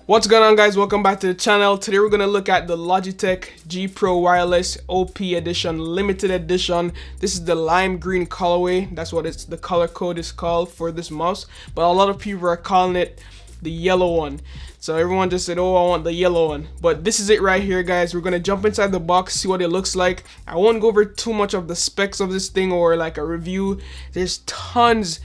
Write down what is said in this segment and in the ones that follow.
What's going on, guys? Welcome back to the channel. Today we're gonna look at the Logitech G PRO Wireless OP Edition Limited Edition. This is the lime green colorway. That's what the color code is called for this mouse, but a lot of people are calling it the yellow one. So everyone just said, oh, I want the yellow one. But this is it right here, guys. We're gonna jump inside the box, see what it looks like. I won't go over too much of the specs of this thing or like a review. There's tons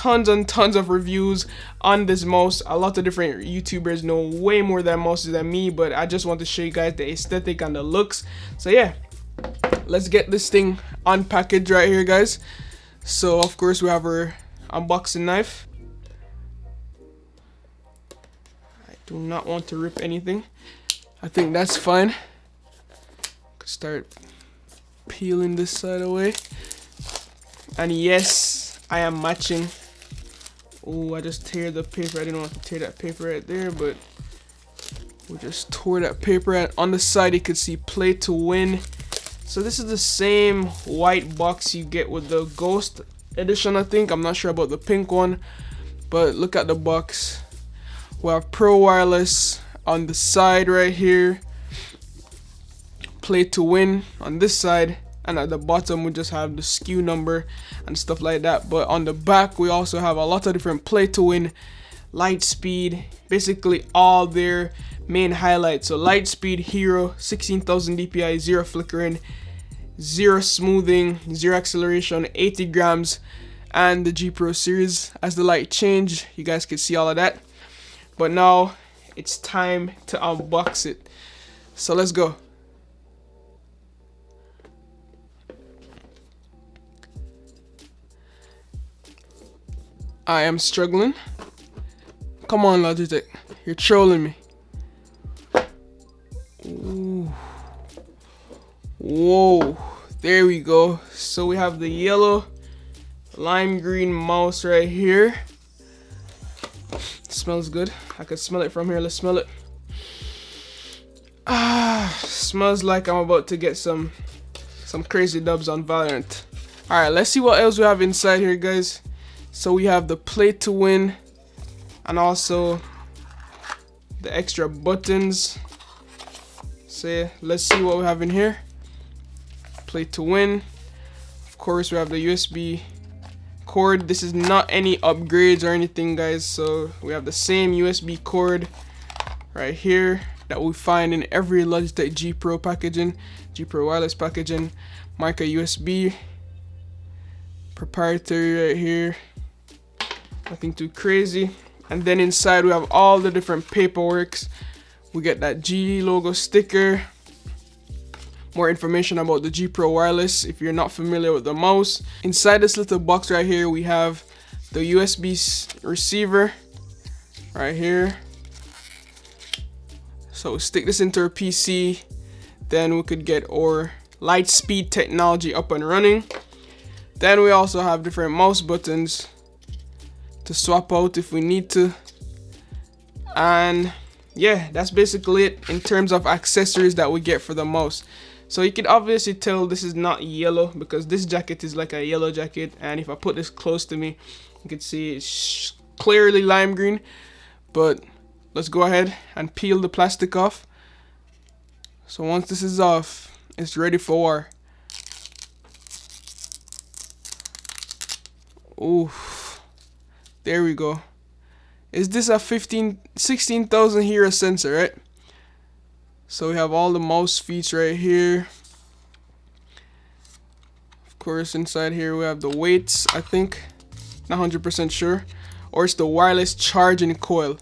and tons of reviews on this mouse. A lot of different YouTubers know way more than mouses than me, but I just want to show you guys the aesthetic and the looks. So yeah, let's get this thing unpackaged right here, guys. So of course we have our unboxing knife. I do not want to rip anything. I think that's fine. Start peeling this side away. And yes, I am matching. Oh, I just tear the paper. I didn't want to tear that paper right there, but we just tore that paper. And on the side you could see play to win. So this is the same white box you get with the Ghost edition, I think. I'm not sure about the pink one, but look at the box. We have Pro Wireless on the side right here, play to win on this side, and at the bottom we just have the SKU number and stuff like that. But on the back we also have a lot of different play to win, light speed, basically all their main highlights. So light speed, hero, 16,000 dpi, 0 flickering, 0 smoothing, 0 acceleration, 80 grams, and the G PRO series. As the light change, you guys can see all of that. But now it's time to unbox it, so let's go. I am struggling. Come on, Logitech, you're trolling me. Ooh. Whoa, there we go. So we have the yellow lime green mouse right here. Smells good. I can smell it from here. Let's smell it. Smells like I'm about to get some crazy dubs on Valorant. All right, let's see what else we have inside here, guys. So we have the play to win and also the extra buttons. So yeah, let's see what we have in here. Play to win. Of course, we have the USB cord. This is not any upgrades or anything, guys. So we have the same USB cord right here that we find in every Logitech G PRO packaging, G PRO Wireless packaging. Micro USB, proprietary right here. Nothing too crazy. And then inside we have all the different paperworks. We get that G logo sticker, more information about the G PRO Wireless if you're not familiar with the mouse. Inside this little box right here we have the USB receiver right here. So stick this into our PC, then we could get our light speed technology up and running. Then we also have different mouse buttons to swap out if we need to. And yeah, that's basically it in terms of accessories that we get for the mouse. So you can obviously tell this is not yellow because this jacket is like a yellow jacket, and if I put this close to me you can see it's clearly lime green. But let's go ahead and peel the plastic off. So once this is off, it's ready for war. Oof. There we go. Is this a 16,000 hero sensor, right? So we have all the mouse feet right here. Of course, inside here we have the weights, I think. Not 100% sure. Or it's the wireless charging coil.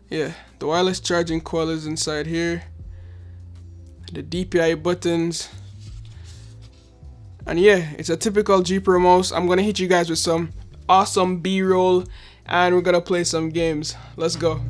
Yeah, the wireless charging coil is inside here. The DPI buttons. And yeah, it's a typical G PRO mouse. I'm gonna hit you guys with some awesome B-roll and we're gonna play some games. Let's go.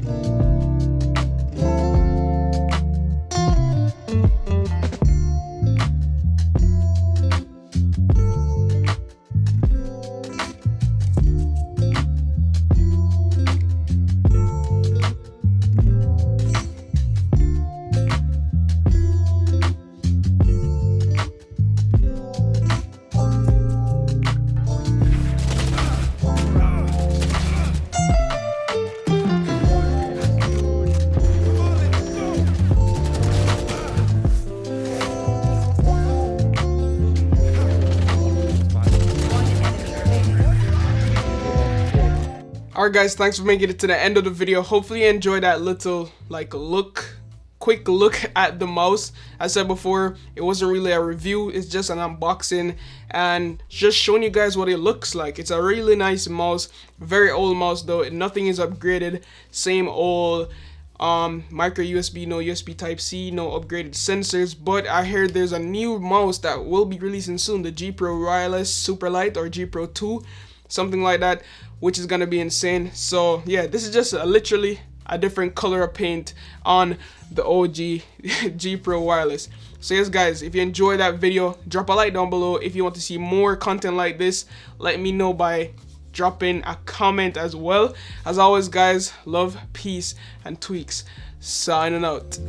Alright guys, thanks for making it to the end of the video. Hopefully you enjoyed that little quick look at the mouse. As I said before, it wasn't really a review, it's just an unboxing and just showing you guys what it looks like. It's a really nice mouse, very old mouse though, nothing is upgraded, same old micro USB, no USB type C, no upgraded sensors. But I heard there's a new mouse that will be releasing soon, the G PRO Wireless Super Light or G PRO 2, something like that, which is gonna be insane. So yeah, this is just literally a different color of paint on the OG G PRO Wireless. So yes guys, if you enjoyed that video, drop a like down below. If you want to see more content like this, let me know by dropping a comment as well. As always guys, love, peace, and tweaks. Signing out.